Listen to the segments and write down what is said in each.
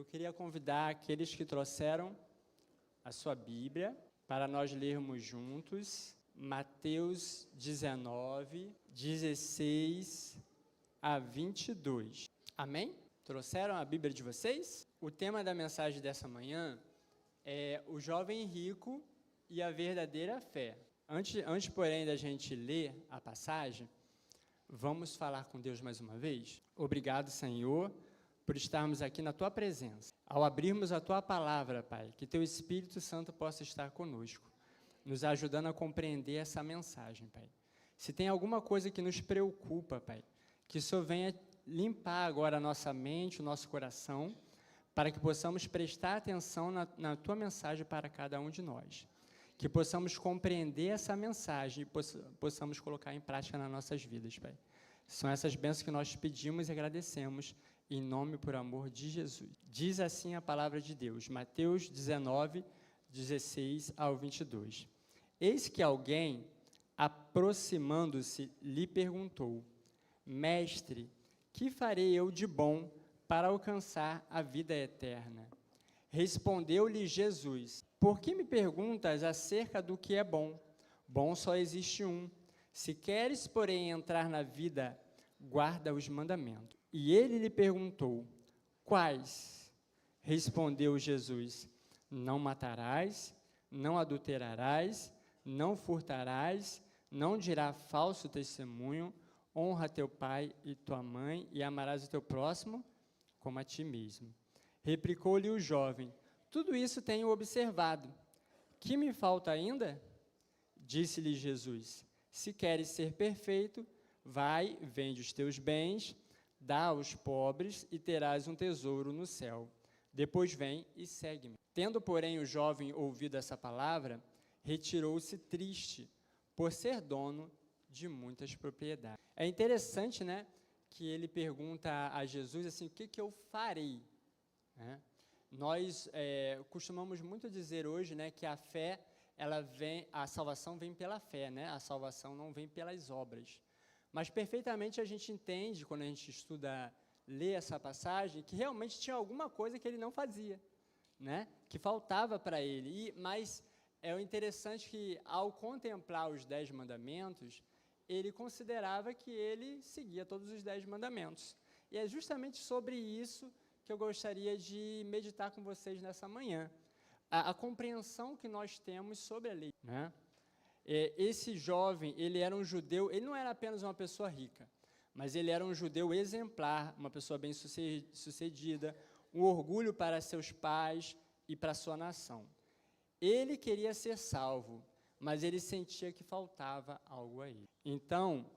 queria convidar aqueles que trouxeram a sua Bíblia para nós lermos juntos Mateus 19, 16 a 22. Amém? Trouxeram a Bíblia de vocês? O tema da mensagem dessa manhã é o jovem rico e a verdadeira fé. Antes, porém, da gente ler a passagem, vamos falar com Deus mais uma vez? Obrigado, Senhor, por estarmos aqui na Tua presença. Ao abrirmos a Tua palavra, Pai, que Teu Espírito Santo possa estar conosco, nos ajudando a compreender essa mensagem, Pai. Se tem alguma coisa que nos preocupa, Pai, que o Senhor venha limpar agora a nossa mente, o nosso coração, para que possamos prestar atenção na Tua mensagem para cada um de nós. Que possamos compreender essa mensagem e possamos colocar em prática nas nossas vidas, Pai. São essas bênçãos que nós pedimos e agradecemos, em nome e por amor de Jesus. Diz assim a palavra de Deus, Mateus 19, 16 ao 22. Eis que alguém, aproximando-se, lhe perguntou: Mestre, que farei eu de bom para alcançar a vida eterna? Respondeu-lhe Jesus: Por que me perguntas acerca do que é bom? Bom só existe um. Se queres, porém, entrar na vida, guarda os mandamentos. E ele lhe perguntou: Quais? Respondeu Jesus: Não matarás, não adulterarás, não furtarás, não dirá falso testemunho, honra teu pai e tua mãe e amarás o teu próximo como a ti mesmo. Replicou-lhe o jovem: Tudo isso tenho observado. Que me falta ainda? Disse-lhe Jesus: Se queres ser perfeito, vai, vende os teus bens, dá aos pobres e terás um tesouro no céu. Depois vem e segue-me. Tendo, porém, o jovem ouvido essa palavra, retirou-se triste, por ser dono de muitas propriedades. É interessante, né, que ele pergunta a Jesus assim: o que eu farei? Né? Nós costumamos muito dizer hoje, né, que a fé, a salvação vem pela fé, né? A salvação não vem pelas obras. Mas perfeitamente a gente entende, quando a gente lê essa passagem, que realmente tinha alguma coisa que ele não fazia, né? Que faltava para ele. Mas é interessante que, ao contemplar os 10 mandamentos, ele considerava que ele seguia todos os 10 mandamentos. E é justamente sobre isso que eu gostaria de meditar com vocês nessa manhã. A compreensão que nós temos sobre a lei, né? Esse jovem, ele era um judeu, ele não era apenas uma pessoa rica, mas ele era um judeu exemplar, uma pessoa bem-sucedida, um orgulho para seus pais e para sua nação. Ele queria ser salvo, mas ele sentia que faltava algo a ele. Então,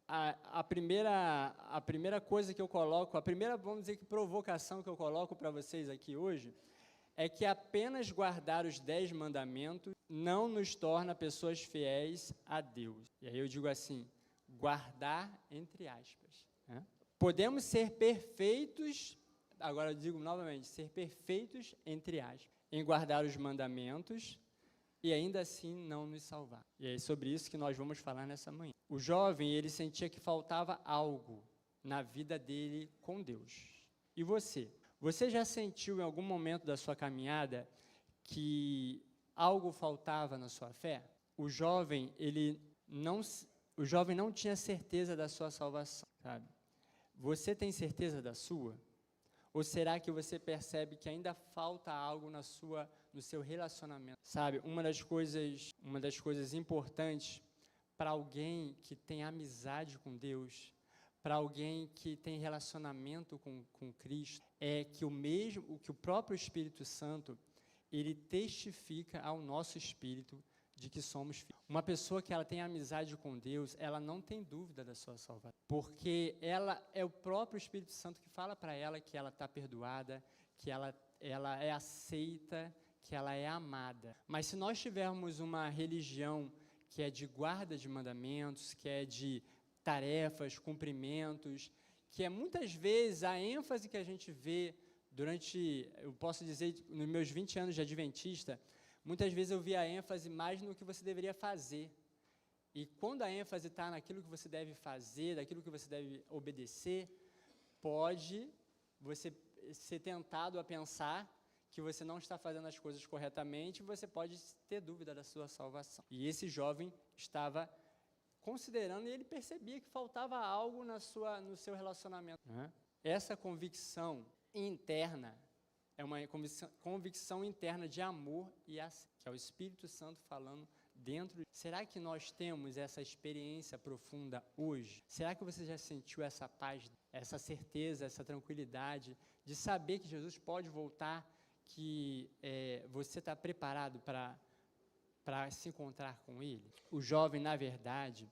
a primeira coisa que eu coloco, vamos dizer que provocação que eu coloco para vocês aqui hoje, é que apenas guardar os 10 mandamentos não nos torna pessoas fiéis a Deus. E aí eu digo assim, guardar entre aspas. Né? Podemos ser perfeitos, agora eu digo novamente, ser perfeitos entre aspas, em guardar os mandamentos e ainda assim não nos salvar. E é sobre isso que nós vamos falar nessa manhã. O jovem, ele sentia que faltava algo na vida dele com Deus. E você? Você já sentiu em algum momento da sua caminhada que algo faltava na sua fé? O jovem não tinha certeza da sua salvação, sabe? Você tem certeza da sua? Ou será que você percebe que ainda falta algo no seu relacionamento? Sabe, uma das coisas importantes para alguém que tem amizade com Deus, para alguém que tem relacionamento com Cristo, é que o próprio Espírito Santo, ele testifica ao nosso espírito de que somos filhos. Uma pessoa que ela tem amizade com Deus, ela não tem dúvida da sua salvação, porque ela é o próprio Espírito Santo que fala para ela que ela está perdoada, que ela é aceita, que ela é amada. Mas se nós tivermos uma religião que é de guarda de mandamentos, que é de tarefas, cumprimentos, que é muitas vezes a ênfase que a gente vê eu posso dizer, nos meus 20 anos de adventista, muitas vezes eu vi a ênfase mais no que você deveria fazer. E quando a ênfase está naquilo que você deve fazer, daquilo que você deve obedecer, ser tentado a pensar que você não está fazendo as coisas corretamente, você pode ter dúvida da sua salvação. E esse jovem estava considerando, e ele percebia que faltava algo no seu relacionamento. Essa convicção interna é uma convicção interna de amor e ação, que é o Espírito Santo falando dentro. Será que nós temos essa experiência profunda hoje? Será que você já sentiu essa paz, essa certeza, essa tranquilidade de saber que Jesus pode voltar, que você está preparado para se encontrar com Ele? O jovem, na verdade,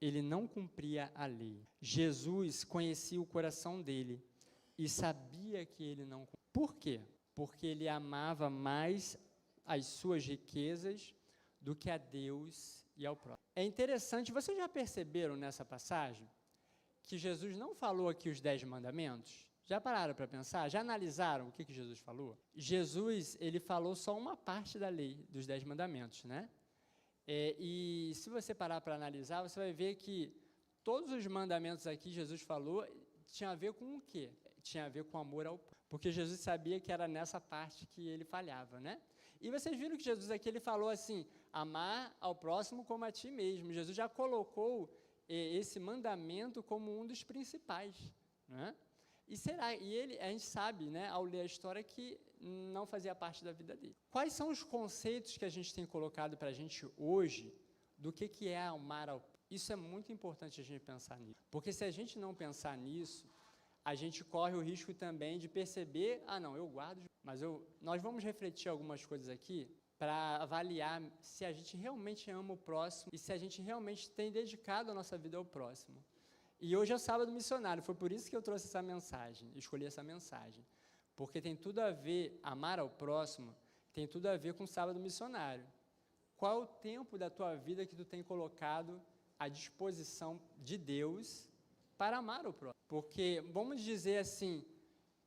ele não cumpria a lei. Jesus conhecia o coração dele e sabia que ele não cumpria. Por quê? Porque ele amava mais as suas riquezas do que a Deus e ao próximo. É interessante, vocês já perceberam nessa passagem que Jesus não falou aqui os 10 mandamentos? Já pararam para pensar? Já analisaram o que Jesus falou? Jesus, ele falou só uma parte da lei, dos 10 mandamentos, né? E se você parar para analisar, você vai ver que todos os mandamentos aqui Jesus falou tinha a ver com o quê? Tinha a ver com amor ao próximo, porque Jesus sabia que era nessa parte que ele falhava, né? E vocês viram que Jesus aqui ele falou assim, amar ao próximo como a ti mesmo. Jesus já colocou esse mandamento como um dos principais, né? A gente sabe, né, ao ler a história, que não fazia parte da vida dele. Quais são os conceitos que a gente tem colocado para a gente hoje do que é amar ao próximo? Isso é muito importante a gente pensar nisso, porque se a gente não pensar nisso, a gente corre o risco também de perceber, não, eu guardo, mas nós vamos refletir algumas coisas aqui para avaliar se a gente realmente ama o próximo e se a gente realmente tem dedicado a nossa vida ao próximo. E hoje é o sábado missionário, foi por isso que eu trouxe essa mensagem, escolhi essa mensagem, porque tem tudo a ver, amar ao próximo, tem tudo a ver com o sábado missionário. Qual é o tempo da tua vida que tu tem colocado à disposição de Deus para amar o próximo? Porque, vamos dizer assim,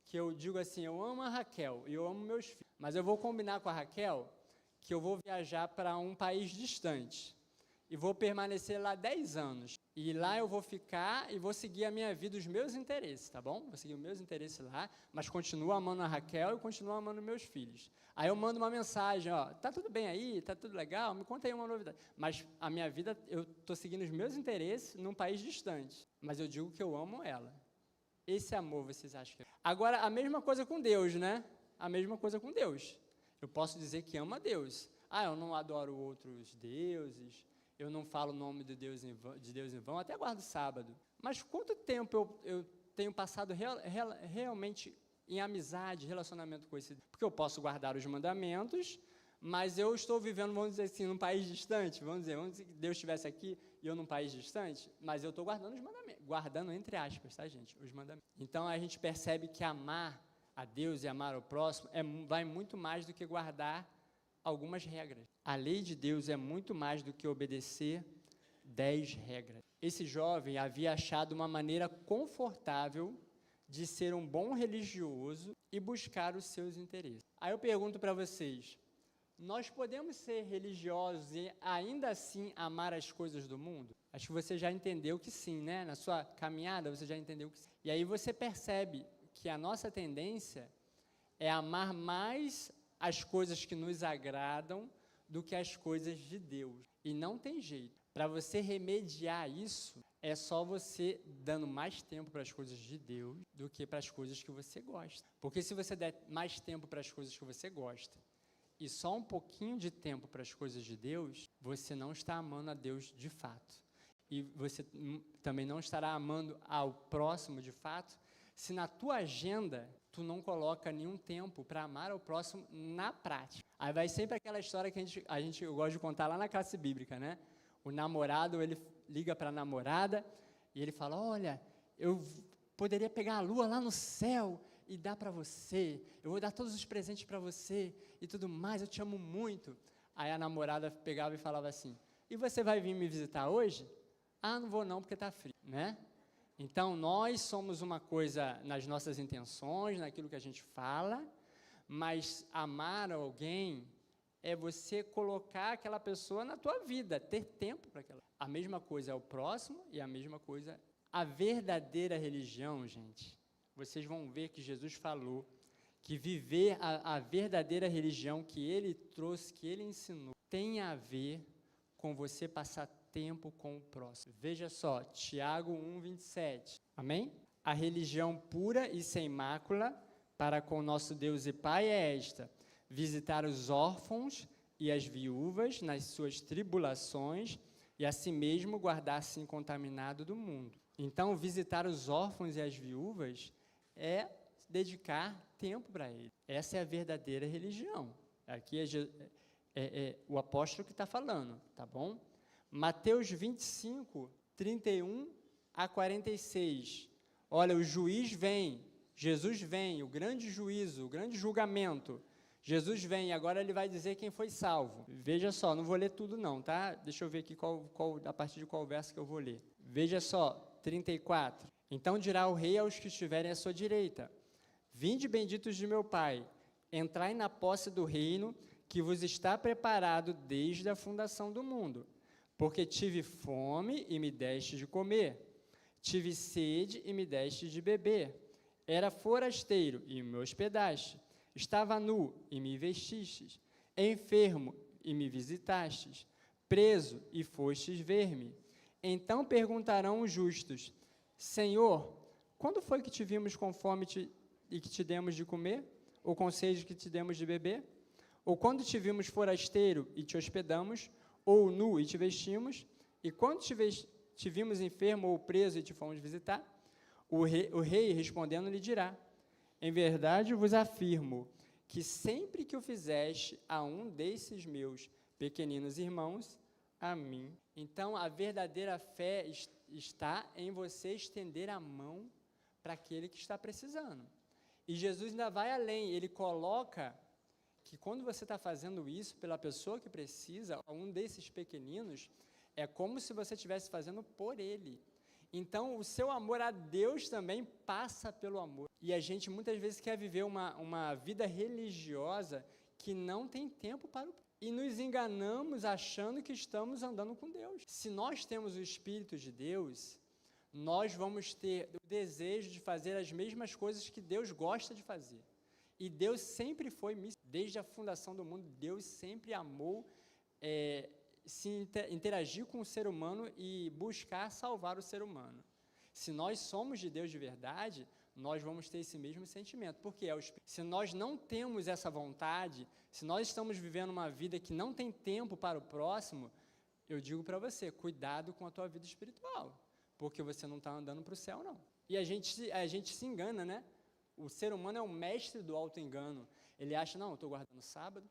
que eu digo assim, eu amo a Raquel e eu amo meus filhos, mas eu vou combinar com a Raquel que eu vou viajar para um país distante e vou permanecer lá 10 anos. E lá eu vou ficar e vou seguir a minha vida, os meus interesses, tá bom? Vou seguir os meus interesses lá, mas continuo amando a Raquel e continuo amando meus filhos. Aí eu mando uma mensagem, tá tudo bem aí, tá tudo legal, me conta aí uma novidade. Mas a minha vida, eu estou seguindo os meus interesses num país distante, mas eu digo que eu amo ela. Esse amor, vocês acham que... Agora, a mesma coisa com Deus, né? A mesma coisa com Deus. Eu posso dizer que amo a Deus. Eu não adoro outros deuses, eu não falo o nome de Deus em vão, até guardo sábado. Mas quanto tempo eu tenho passado realmente em amizade, relacionamento com esse Deus? Porque eu posso guardar os mandamentos, mas eu estou vivendo, vamos dizer assim, num país distante, vamos dizer que Deus estivesse aqui e eu num país distante, mas eu estou guardando os mandamentos, guardando entre aspas, tá, gente, os mandamentos. Então, a gente percebe que amar a Deus e amar o próximo vai muito mais do que guardar algumas regras. A lei de Deus é muito mais do que obedecer 10 regras. Esse jovem havia achado uma maneira confortável de ser um bom religioso e buscar os seus interesses. Aí eu pergunto para vocês, nós podemos ser religiosos e ainda assim amar as coisas do mundo? Acho que você já entendeu que sim, né? Na sua caminhada você já entendeu que sim. E aí você percebe que a nossa tendência é amar mais as coisas que nos agradam do que as coisas de Deus. E não tem jeito. Para você remediar isso, é só você dando mais tempo para as coisas de Deus do que para as coisas que você gosta. Porque se você der mais tempo para as coisas que você gosta e só um pouquinho de tempo para as coisas de Deus, você não está amando a Deus de fato. E você também não estará amando ao próximo de fato, se na tua agenda tu não coloca nenhum tempo para amar ao próximo na prática. Aí vai sempre aquela história que eu gosto de contar lá na classe bíblica, né? O namorado, ele liga para a namorada e ele fala, olha, eu poderia pegar a lua lá no céu e dar para você, eu vou dar todos os presentes para você e tudo mais, eu te amo muito. Aí a namorada pegava e falava assim, e você vai vir me visitar hoje? Não vou não, porque está frio, né? Então, nós somos uma coisa nas nossas intenções, naquilo que a gente fala, mas amar alguém é você colocar aquela pessoa na tua vida, ter tempo para aquela. A mesma coisa é o próximo e a mesma coisa, a verdadeira religião, gente, vocês vão ver que Jesus falou que viver a verdadeira religião que ele trouxe, que ele ensinou, tem a ver com você passar tempo com o próximo. Veja só, Tiago 1:27. Amém? A religião pura e sem mácula para com nosso Deus e Pai é esta: visitar os órfãos e as viúvas nas suas tribulações e a si mesmo guardar-se incontaminado do mundo. Então, visitar os órfãos e as viúvas é dedicar tempo para ele. Essa é a verdadeira religião. Aqui é o apóstolo que está falando, tá bom? Mateus 25, 31 a 46. Olha, o juiz vem, Jesus vem, o grande juízo, o grande julgamento. Jesus vem, agora ele vai dizer quem foi salvo. Veja só, não vou ler tudo não, tá? Deixa eu ver aqui a partir de qual verso que eu vou ler. Veja só, 34. Então dirá o rei aos que estiverem à sua direita: vinde benditos de meu Pai, entrai na posse do reino que vos está preparado desde a fundação do mundo. Porque tive fome e me deste de comer, tive sede e me deste de beber, era forasteiro e me hospedaste, estava nu e me vestistes, enfermo e me visitastes, preso e fostes ver-me. Então perguntarão os justos: Senhor, quando foi que te vimos com fome e que te demos de comer? Ou com sede que te demos de beber? Ou quando te vimos forasteiro e te hospedamos? Ou nu e te vestimos? E quando te vimos enfermo ou preso e te fomos visitar? O rei respondendo lhe dirá: em verdade vos afirmo que sempre que o fizeste a um desses meus pequeninos irmãos, a mim. Então, a verdadeira fé está em você estender a mão para aquele que está precisando. E Jesus ainda vai além, ele coloca que quando você está fazendo isso pela pessoa que precisa, um desses pequeninos, é como se você estivesse fazendo por ele. Então, o seu amor a Deus também passa pelo amor. E a gente muitas vezes quer viver uma vida religiosa que não tem tempo para o... E nos enganamos achando que estamos andando com Deus. Se nós temos o Espírito de Deus, nós vamos ter o desejo de fazer as mesmas coisas que Deus gosta de fazer. E Deus sempre foi, desde a fundação do mundo, Deus sempre amou interagir com o ser humano e buscar salvar o ser humano. Se nós somos de Deus de verdade, nós vamos ter esse mesmo sentimento, porque se nós não temos essa vontade, se nós estamos vivendo uma vida que não tem tempo para o próximo, eu digo para você, cuidado com a tua vida espiritual, porque você não está andando para o céu, não. E a gente se engana, né? O ser humano é o mestre do auto-engano. Ele acha, não, eu estou guardando sábado,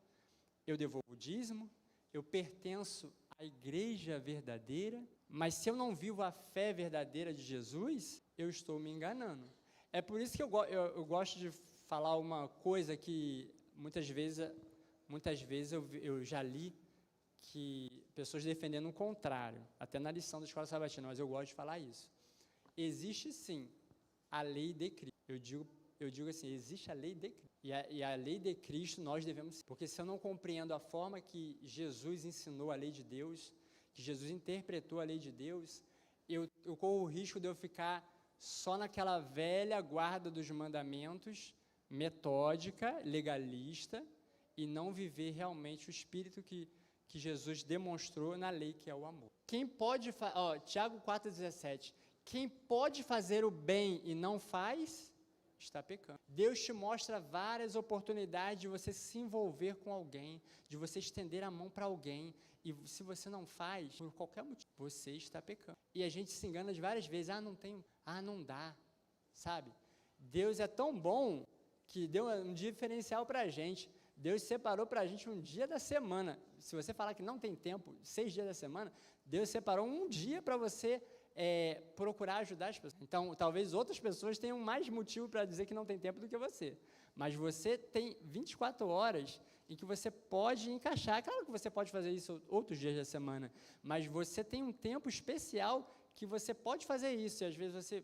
eu devolvo o dízimo, eu pertenço à igreja verdadeira, mas se eu não vivo a fé verdadeira de Jesus, eu estou me enganando. É por isso que eu gosto de falar uma coisa que muitas vezes eu já li, que pessoas defendendo o contrário, até na lição da Escola Sabatina, mas eu gosto de falar isso. Existe sim a lei de Cristo. Eu digo assim, existe a lei de Cristo. E a lei de Cristo nós devemos... Porque se eu não compreendo a forma que Jesus ensinou a lei de Deus, que Jesus interpretou a lei de Deus, eu corro o risco de eu ficar só naquela velha guarda dos mandamentos, metódica, legalista, e não viver realmente o espírito que Jesus demonstrou na lei, que é o amor. Quem pode... Tiago 4,17. Quem pode fazer o bem e não faz... está pecando. Deus te mostra várias oportunidades de você se envolver com alguém, de você estender a mão para alguém, e se você não faz, por qualquer motivo, você está pecando. E a gente se engana de várias vezes, não dá, sabe? Deus é tão bom que deu um diferencial para a gente. Deus separou para a gente um dia da semana. Se você falar que não tem tempo, 6 dias da semana, Deus separou um dia para você procurar ajudar as pessoas. Então, talvez outras pessoas tenham mais motivo para dizer que não tem tempo do que você. Mas você tem 24 horas em que você pode encaixar. Claro que você pode fazer isso outros dias da semana, mas você tem um tempo especial que você pode fazer isso. E às vezes você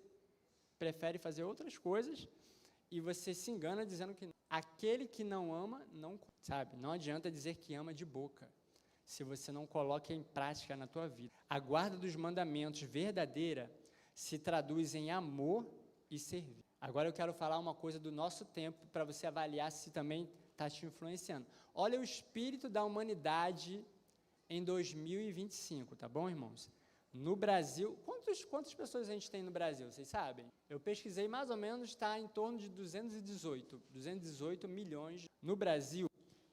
prefere fazer outras coisas e você se engana dizendo que não. Aquele que não ama, não sabe. Não adianta dizer que ama de boca, se você não coloca em prática na tua vida. A guarda dos mandamentos verdadeira se traduz em amor e servir. Agora eu quero falar uma coisa do nosso tempo para você avaliar se também está te influenciando. Olha o espírito da humanidade em 2025, tá bom, irmãos? No Brasil, quantas pessoas a gente tem no Brasil, vocês sabem? Eu pesquisei, mais ou menos, está em torno de 218 milhões. No Brasil,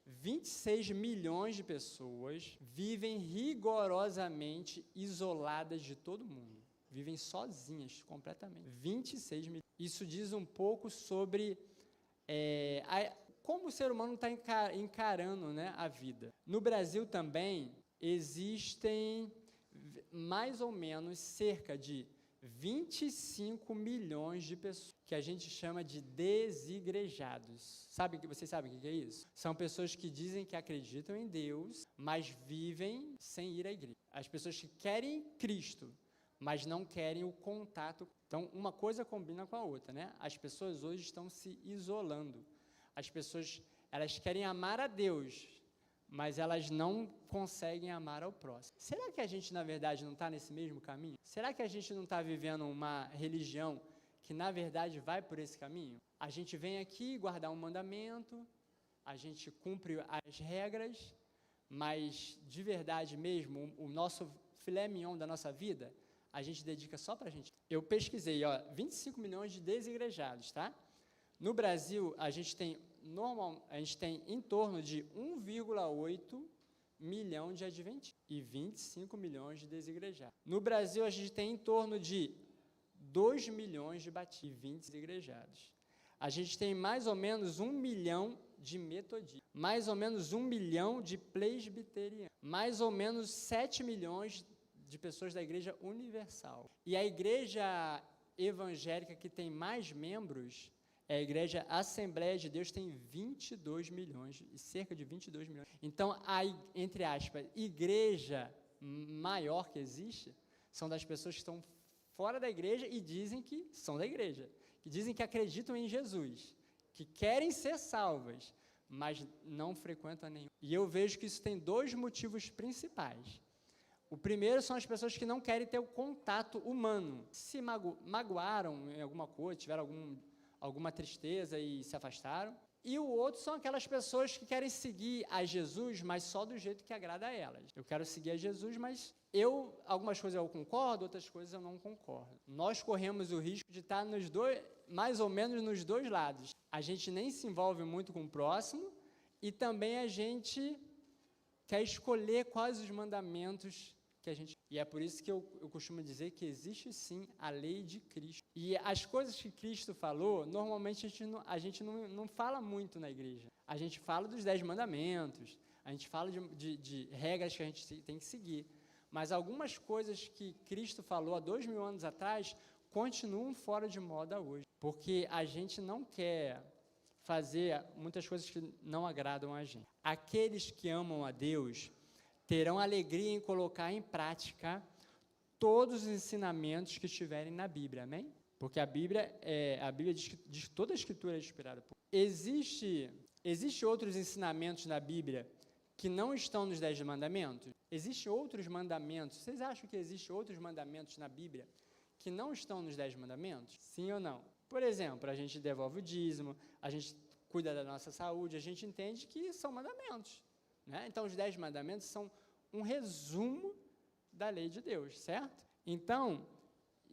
26 milhões de pessoas vivem rigorosamente isoladas de todo mundo. Vivem sozinhas, completamente. 26 milhões. Isso diz um pouco sobre como o ser humano está encarando, né, a vida. No Brasil também existem mais ou menos cerca de 25 milhões de pessoas que a gente chama de desigrejados. Vocês sabem o que é isso? São pessoas que dizem que acreditam em Deus, mas vivem sem ir à igreja. As pessoas que querem Cristo, mas não querem o contato. Então, uma coisa combina com a outra, né? As pessoas hoje estão se isolando. As pessoas, elas querem amar a Deus, mas elas não conseguem amar ao próximo. Será que a gente, na verdade, não está nesse mesmo caminho? Será que a gente não está vivendo uma religião que, na verdade, vai por esse caminho? A gente vem aqui guardar um mandamento, a gente cumpre as regras, mas, de verdade mesmo, o nosso filé mignon da nossa vida, a gente dedica só para a gente. Eu pesquisei, 25 milhões de desigrejados, tá? No Brasil, a gente tem em torno de 1,8 milhão de adventistas e 25 milhões de desigrejados. No Brasil, a gente tem em torno de 2 milhões de batistas e 20 desigrejados. A gente tem mais ou menos 1 milhão de metodistas, mais ou menos 1 milhão de presbiterianos, mais ou menos 7 milhões de pessoas da Igreja Universal. E a Igreja Evangélica que tem mais membros é a Igreja Assembleia de Deus, tem 22 milhões, cerca de 22 milhões. Então, entre aspas, igreja maior que existe, são das pessoas que estão fora da igreja e dizem que são da igreja, que dizem que acreditam em Jesus, que querem ser salvas, mas não frequentam nenhum. E eu vejo que isso tem dois motivos principais. O primeiro são as pessoas que não querem ter o contato humano, se magoaram em alguma coisa, tiveram alguma tristeza e se afastaram. E o outro são aquelas pessoas que querem seguir a Jesus, mas só do jeito que agrada a elas. Eu quero seguir a Jesus, mas algumas coisas eu concordo, outras coisas eu não concordo. Nós corremos o risco de estar mais ou menos nos dois lados. A gente nem se envolve muito com o próximo e também a gente quer escolher quais os mandamentos que a gente... E é por isso que eu costumo dizer que existe sim a lei de Cristo. E as coisas que Cristo falou, normalmente a gente não fala muito na igreja. A gente fala dos 10 mandamentos, a gente fala de regras que a gente tem que seguir. Mas algumas coisas que Cristo falou há 2000 anos atrás continuam fora de moda hoje. Porque a gente não quer fazer muitas coisas que não agradam a gente. Aqueles que amam a Deus terão alegria em colocar em prática todos os ensinamentos que estiverem na Bíblia, amém? Porque a Bíblia diz que toda a Escritura é inspirada por Deus. Existe outros ensinamentos na Bíblia que não estão nos 10 mandamentos? Existem outros mandamentos? Vocês acham que existem outros mandamentos na Bíblia que não estão nos 10 mandamentos? Sim ou não? Por exemplo, a gente devolve o dízimo, a gente cuida da nossa saúde, a gente entende que são mandamentos. Né? Então, os 10 mandamentos são um resumo da lei de Deus, certo? Então,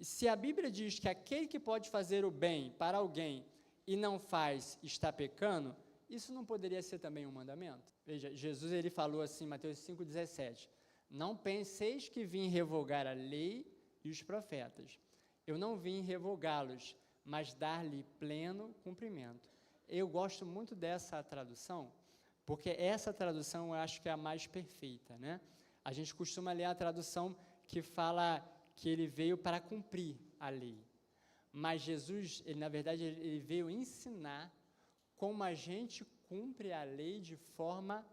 se a Bíblia diz que aquele que pode fazer o bem para alguém e não faz, está pecando, isso não poderia ser também um mandamento? Veja, Jesus ele falou assim, Mateus 5,17, não penseis que vim revogar a lei e os profetas. Eu não vim revogá-los, mas dar-lhe pleno cumprimento. Eu gosto muito dessa tradução, porque essa tradução eu acho que é a mais perfeita, né? A gente costuma ler a tradução que fala que ele veio para cumprir a lei. Mas Jesus, na verdade, ele veio ensinar como a gente cumpre a lei de forma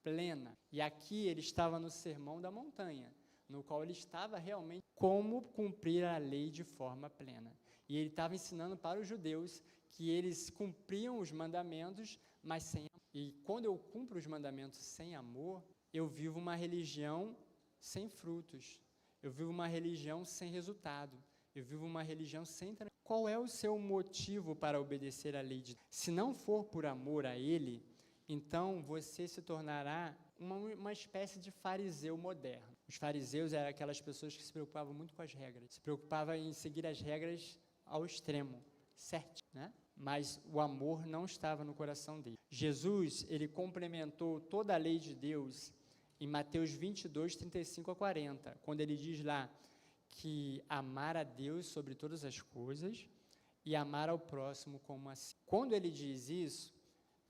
plena. E aqui ele estava no Sermão da Montanha, no qual ele estava realmente como cumprir a lei de forma plena. E ele estava ensinando para os judeus que eles cumpriam os mandamentos, mas sem amor. E quando eu cumpro os mandamentos sem amor, eu vivo uma religião sem frutos. Eu vivo uma religião sem resultado. Eu vivo uma religião sem... Qual é o seu motivo para obedecer à lei de Deus? Se não for por amor a Ele, então você se tornará uma espécie de fariseu moderno. Os fariseus eram aquelas pessoas que se preocupavam muito com as regras, se preocupavam em seguir as regras ao extremo, certo, né? Mas o amor não estava no coração dele. Jesus, ele complementou toda a lei de Deus em Mateus 22, 35 a 40, quando ele diz lá que amar a Deus sobre todas as coisas e amar ao próximo como a si. Quando ele diz isso,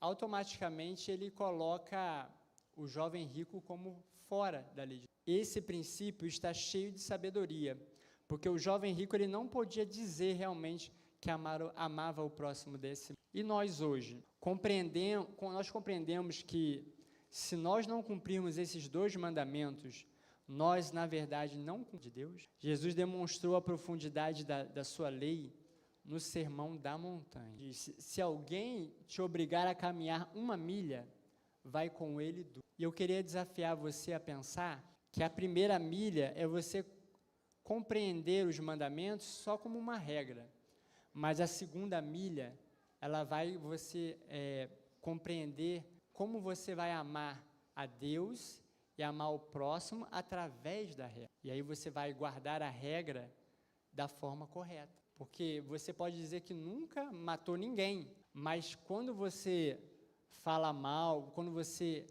automaticamente ele coloca o jovem rico como fora da lei de Deus. Esse princípio está cheio de sabedoria, porque o jovem rico ele não podia dizer realmente que amava o próximo desse. E nós hoje compreendemos que se nós não cumprirmos esses 2 mandamentos, nós, na verdade, não cumprimos de Deus. Jesus demonstrou a profundidade da sua lei no Sermão da Montanha. Disse, se alguém te obrigar a caminhar 1 milha, vai com ele 2. E eu queria desafiar você a pensar que a primeira milha é você compreender os mandamentos só como uma regra, mas a segunda milha, ela vai você compreender como você vai amar a Deus e amar o próximo através da regra. E aí você vai guardar a regra da forma correta. Porque você pode dizer que nunca matou ninguém, mas quando você fala mal, quando você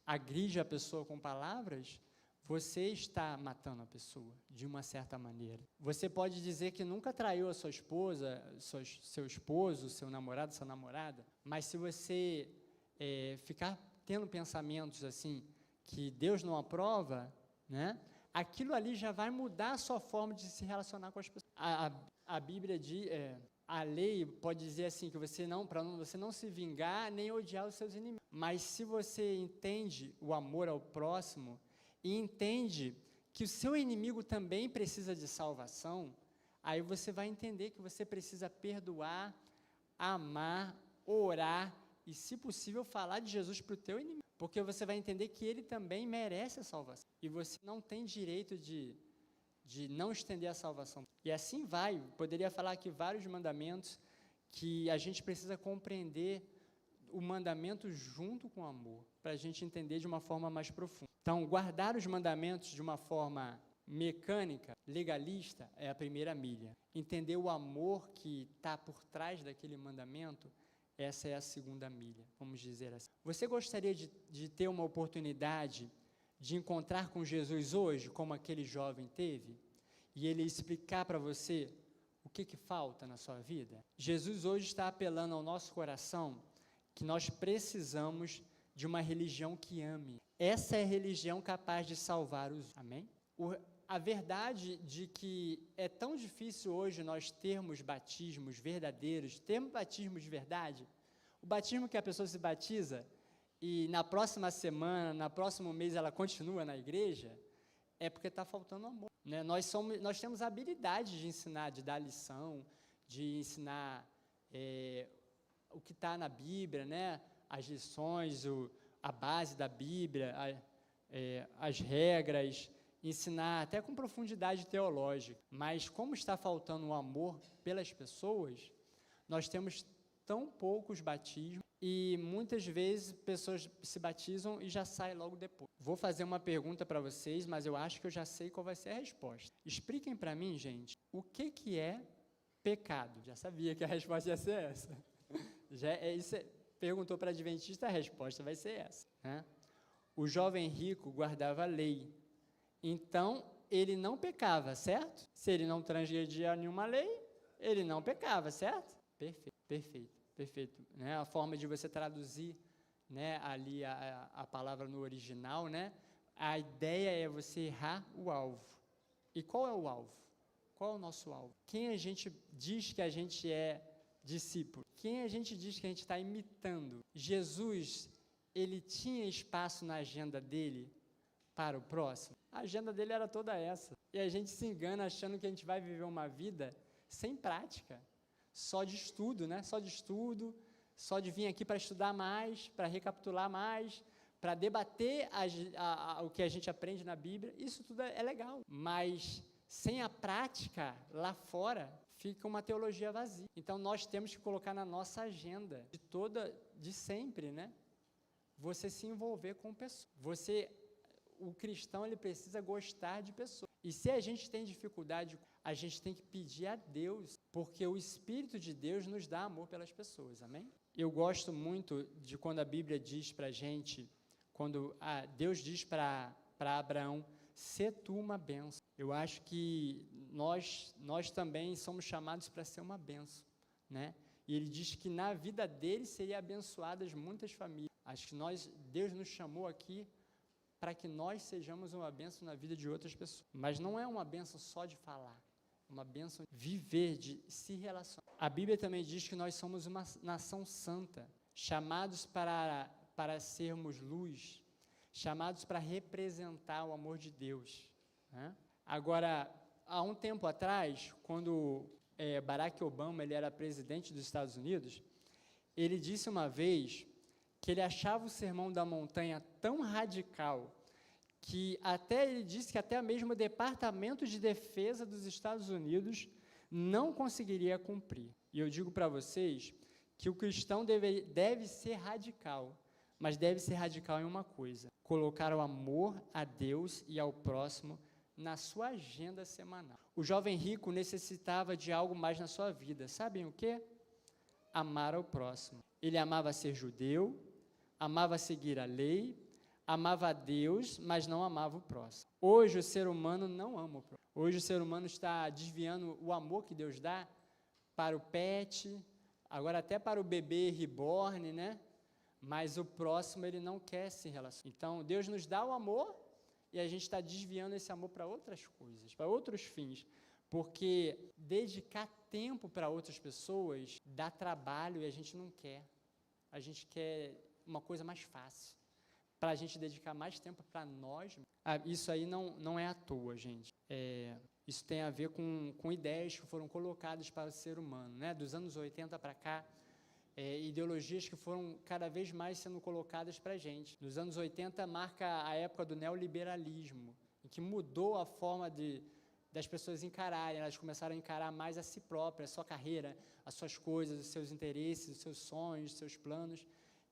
agride a pessoa com palavras, você está matando a pessoa, de uma certa maneira. Você pode dizer que nunca traiu a sua esposa, seu esposo, seu namorado, sua namorada, mas se você ficar tendo pensamentos assim, que Deus não aprova, né? Aquilo ali já vai mudar a sua forma de se relacionar com as pessoas. A Bíblia diz, a lei pode dizer assim, que você não se vingar nem odiar os seus inimigos. Mas se você entende o amor ao próximo e entende que o seu inimigo também precisa de salvação, aí você vai entender que você precisa perdoar, amar, orar e, se possível, falar de Jesus para o teu inimigo. Porque você vai entender que ele também merece a salvação. E você não tem direito de não estender a salvação. E assim vai. Poderia falar aqui vários mandamentos que a gente precisa compreender o mandamento junto com o amor, para a gente entender de uma forma mais profunda. Então, guardar os mandamentos de uma forma mecânica, legalista, é a primeira milha. Entender o amor que está por trás daquele mandamento, essa é a segunda milha, vamos dizer assim. Você gostaria de ter uma oportunidade de encontrar com Jesus hoje, como aquele jovem teve, e ele explicar para você o que falta na sua vida? Jesus hoje está apelando ao nosso coração que nós precisamos de uma religião que ame. Essa é a religião capaz de salvar os... Amém? A verdade de que é tão difícil hoje nós termos batismos verdadeiros, termos batismos de verdade, o batismo que a pessoa se batiza e na próxima semana, no próximo mês ela continua na igreja, é porque está faltando amor. Né? Nós temos a habilidade de ensinar, de dar lição, de ensinar o que está na Bíblia, né? As lições, a base da Bíblia, as regras, ensinar até com profundidade teológica. Mas como está faltando o amor pelas pessoas, nós temos tão poucos batismos e muitas vezes pessoas se batizam e já saem logo depois. Vou fazer uma pergunta para vocês, mas eu acho que eu já sei qual vai ser a resposta. Expliquem para mim, gente, o que é pecado? Já sabia que a resposta ia ser essa. Perguntou para adventista, a resposta vai ser essa. Né? O jovem rico guardava a lei, então ele não pecava, certo? Se ele não transgredia nenhuma lei, ele não pecava, certo? Perfeito. Né? A forma de você traduzir, né, ali a palavra no original, né? A ideia é você errar o alvo. E qual é o alvo? Qual é o nosso alvo? Quem a gente diz que a gente é discípulo? Quem a gente diz que a gente está imitando? Jesus, ele tinha espaço na agenda dele para o próximo? A agenda dele era toda essa. E a gente se engana achando que a gente vai viver uma vida sem prática, só de estudo, né? Só de vir aqui para estudar mais, para recapitular mais, para debater o que a gente aprende na Bíblia. Isso tudo é legal, mas sem a prática lá fora, fica uma teologia vazia. Então, nós temos que colocar na nossa agenda, de sempre, né? Você se envolver com pessoas. O cristão, ele precisa gostar de pessoas. E se a gente tem dificuldade, a gente tem que pedir a Deus, porque o Espírito de Deus nos dá amor pelas pessoas, amém? Eu gosto muito de quando a Bíblia diz para a gente, quando Deus diz para Abraão, sê tu uma bênção. Eu acho que nós também somos chamados para ser uma bênção, né? E ele diz que na vida dele seria abençoadas muitas famílias. Acho que Deus nos chamou aqui para que nós sejamos uma bênção na vida de outras pessoas. Mas não é uma bênção só de falar, é uma bênção de viver, de se relacionar. A Bíblia também diz que nós somos uma nação santa, chamados para sermos luz, chamados para representar o amor de Deus, né? Agora, há um tempo atrás, quando Barack Obama ele era presidente dos Estados Unidos, ele disse uma vez que ele achava o Sermão da Montanha tão radical que ele disse que até mesmo o Departamento de Defesa dos Estados Unidos não conseguiria cumprir. E eu digo para vocês que o cristão deve ser radical, mas deve ser radical em uma coisa: colocar o amor a Deus e ao próximo na sua agenda semanal. O jovem rico necessitava de algo mais na sua vida. Sabem o quê? Amar ao próximo. Ele amava ser judeu, amava seguir a lei, amava a Deus, mas não amava o próximo. Hoje o ser humano não ama o próximo. Hoje o ser humano está desviando o amor que Deus dá para o pet, agora até para o bebê reborn, né? Mas o próximo ele não quer se relacionar. Então Deus nos dá o amor e a gente está desviando esse amor para outras coisas, para outros fins. Porque dedicar tempo para outras pessoas dá trabalho e a gente não quer. A gente quer uma coisa mais fácil, para a gente dedicar mais tempo para nós. Isso aí não é à toa, gente. Isso tem a ver com ideias que foram colocadas para o ser humano, né? Dos anos 80 para cá, ideologias que foram cada vez mais sendo colocadas para a gente. Nos anos 80 marca a época do neoliberalismo, em que mudou a forma das pessoas encararem. Elas começaram a encarar mais a si próprias, a sua carreira, as suas coisas, os seus interesses, os seus sonhos, os seus planos.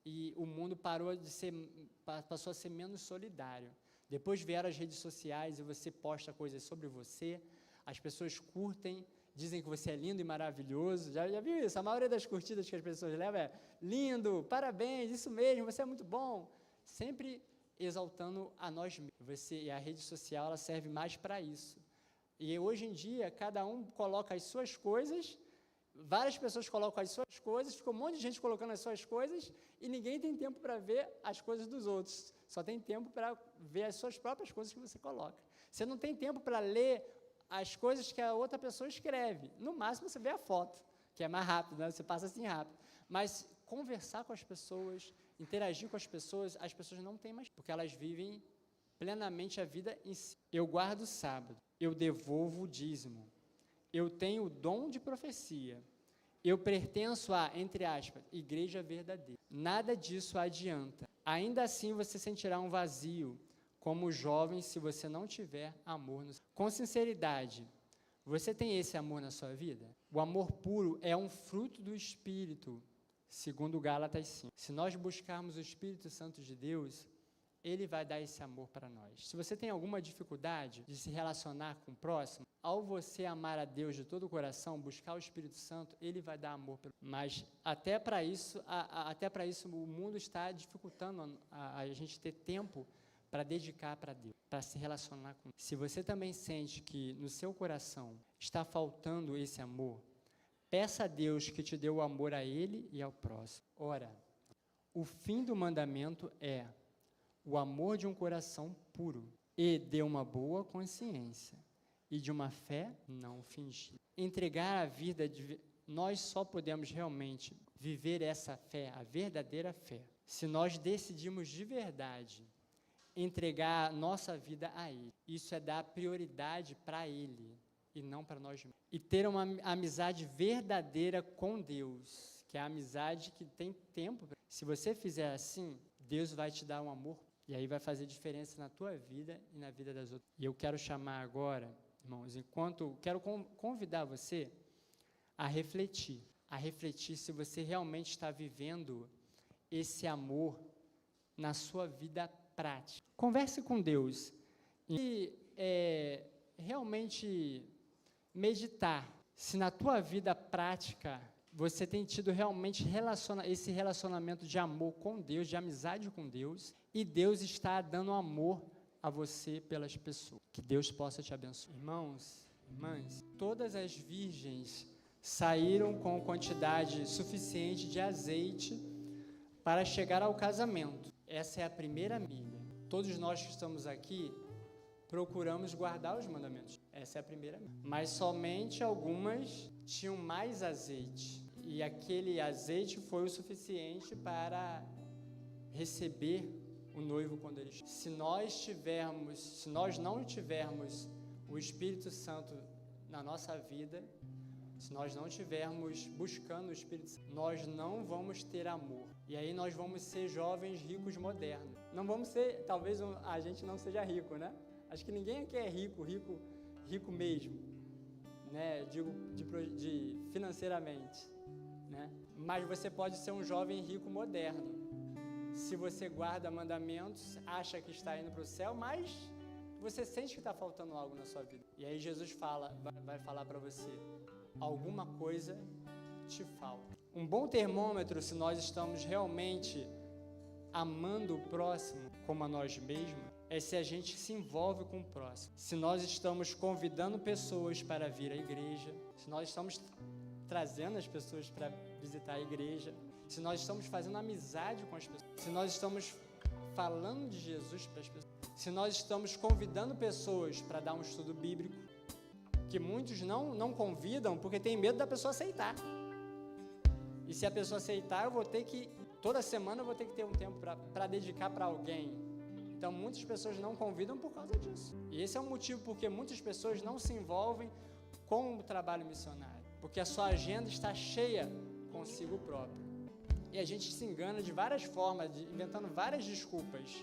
E o mundo passou a ser menos solidário. Depois vieram as redes sociais e você posta coisas sobre você, as pessoas curtem, dizem que você é lindo e maravilhoso. Já viu isso? A maioria das curtidas que as pessoas levam é lindo, parabéns, isso mesmo, você é muito bom. Sempre exaltando a nós mesmos. E a rede social ela serve mais para isso. E hoje em dia, cada um coloca as suas coisas. Várias pessoas colocam as suas coisas, fica um monte de gente colocando as suas coisas e ninguém tem tempo para ver as coisas dos outros. Só tem tempo para ver as suas próprias coisas que você coloca. Você não tem tempo para ler as coisas que a outra pessoa escreve. No máximo você vê a foto, que é mais rápido, né? Você passa assim rápido. Mas conversar com as pessoas, interagir com as pessoas não têm mais, porque elas vivem plenamente a vida em si. Eu guardo o sábado, eu devolvo o dízimo. Eu tenho o dom de profecia, eu pertenço à, entre aspas, igreja verdadeira. Nada disso adianta. Ainda assim você sentirá um vazio, como jovem, se você não tiver amor. Com sinceridade, você tem esse amor na sua vida? O amor puro é um fruto do Espírito, segundo Gálatas 5. Se nós buscarmos o Espírito Santo de Deus, Ele vai dar esse amor para nós. Se você tem alguma dificuldade de se relacionar com o próximo, ao você amar a Deus de todo o coração, buscar o Espírito Santo, Ele vai dar amor. Mas até para isso, o mundo está dificultando a gente ter tempo para dedicar para Deus, para se relacionar com Ele. Se você também sente que no seu coração está faltando esse amor, peça a Deus que te dê o amor a Ele e ao próximo. Ora, o fim do mandamento é o amor de um coração puro e de uma boa consciência e de uma fé não fingida. Entregar a vida, nós só podemos realmente viver essa fé, a verdadeira fé, se nós decidimos de verdade entregar nossa vida a Ele. Isso é dar prioridade para Ele e não para nós mesmos. E ter uma amizade verdadeira com Deus, que é a amizade que tem tempo. Se você fizer assim, Deus vai te dar um amor. E aí vai fazer diferença na tua vida e na vida das outras. E eu quero chamar agora, irmãos, quero convidar você a refletir se você realmente está vivendo esse amor na sua vida prática. Converse com Deus e realmente meditar se na tua vida prática você tem tido realmente esse relacionamento de amor com Deus, de amizade com Deus, e Deus está dando amor a você pelas pessoas. Que Deus possa te abençoar. Irmãos, irmãs, todas as virgens saíram com quantidade suficiente de azeite para chegar ao casamento. Essa é a primeira milha. Todos nós que estamos aqui procuramos guardar os mandamentos. Essa é a primeira milha. Mas somente algumas tinham mais azeite. E aquele azeite foi o suficiente para receber o noivo quando ele chega. Se nós não tivermos o Espírito Santo na nossa vida, se nós não estivermos buscando o Espírito Santo, nós não vamos ter amor. E aí nós vamos ser jovens ricos modernos. Não vamos ser, talvez a gente não seja rico, né? Acho que ninguém aqui é rico mesmo, né? Digo, financeiramente, né? Mas você pode ser um jovem rico moderno. Se você guarda mandamentos, acha que está indo para o céu, mas você sente que está faltando algo na sua vida. E aí Jesus vai falar para você, alguma coisa te falta. Um bom termômetro, se nós estamos realmente amando o próximo como a nós mesmos, é se a gente se envolve com o próximo. Se nós estamos convidando pessoas para vir à igreja, se nós estamos trazendo as pessoas para visitar a igreja, se nós estamos fazendo amizade com as pessoas, se nós estamos falando de Jesus para as pessoas, se nós estamos convidando pessoas para dar um estudo bíblico, que muitos não convidam porque tem medo da pessoa aceitar. E se a pessoa aceitar, toda semana eu vou ter que ter um tempo para dedicar para alguém. Então muitas pessoas não convidam por causa disso. E esse é o motivo porque muitas pessoas não se envolvem com o trabalho missionário, porque a sua agenda está cheia consigo próprio. E a gente se engana de várias formas, inventando várias desculpas.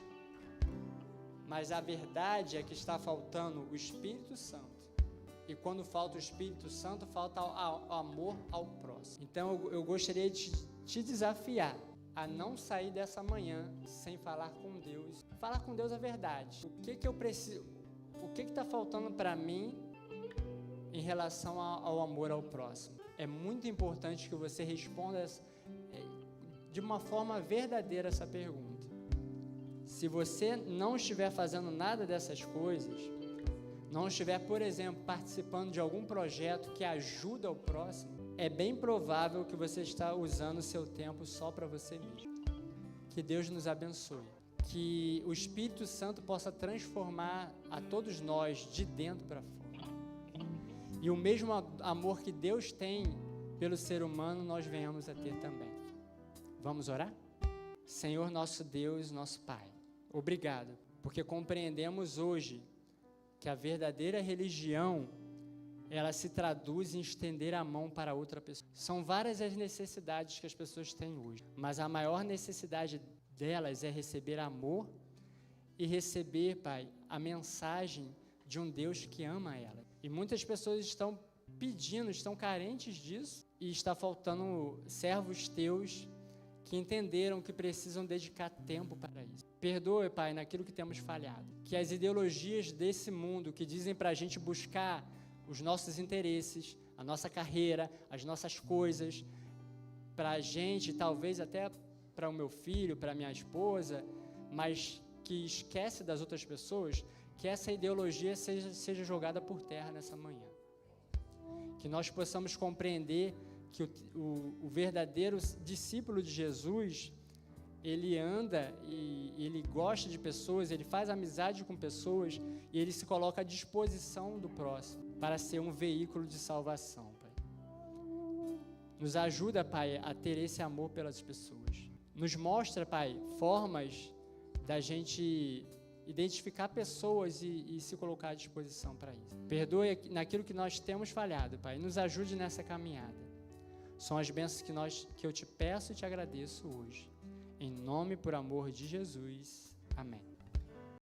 Mas a verdade é que está faltando o Espírito Santo. E quando falta o Espírito Santo, falta o amor ao próximo. Então eu gostaria de te desafiar a não sair dessa manhã sem falar com Deus. Falar com Deus a verdade. O que eu preciso? O que está faltando para mim em relação ao amor ao próximo? É muito importante que você responda de uma forma verdadeira essa pergunta. Se você não estiver fazendo nada dessas coisas, não estiver, por exemplo, participando de algum projeto que ajuda o próximo, é bem provável que você está usando o seu tempo só para você mesmo. Que Deus nos abençoe. Que o Espírito Santo possa transformar a todos nós de dentro para fora. E o mesmo amor que Deus tem pelo ser humano, nós venhamos a ter também. Vamos orar? Senhor nosso Deus, nosso Pai, obrigado, porque compreendemos hoje que a verdadeira religião, ela se traduz em estender a mão para outra pessoa. São várias as necessidades que as pessoas têm hoje, mas a maior necessidade delas é receber amor e receber, Pai, a mensagem de um Deus que ama ela. E muitas pessoas estão pedindo, estão carentes disso, e está faltando servos teus que entenderam que precisam dedicar tempo para isso. Perdoe, Pai, naquilo que temos falhado. Que as ideologias desse mundo que dizem para a gente buscar os nossos interesses, a nossa carreira, as nossas coisas, para a gente, talvez até para o meu filho, para a minha esposa, mas que esquece das outras pessoas, que essa ideologia seja jogada por terra nessa manhã. Que nós possamos compreender que o verdadeiro discípulo de Jesus, ele anda e ele gosta de pessoas, ele faz amizade com pessoas e ele se coloca à disposição do próximo para ser um veículo de salvação, Pai. Nos ajuda, Pai, a ter esse amor pelas pessoas. Nos mostra, Pai, formas da gente identificar pessoas e se colocar à disposição para isso. Perdoe naquilo que nós temos falhado, Pai, nos ajude nessa caminhada. São as bênçãos que eu te peço e te agradeço hoje. Em nome e por amor de Jesus. Amém.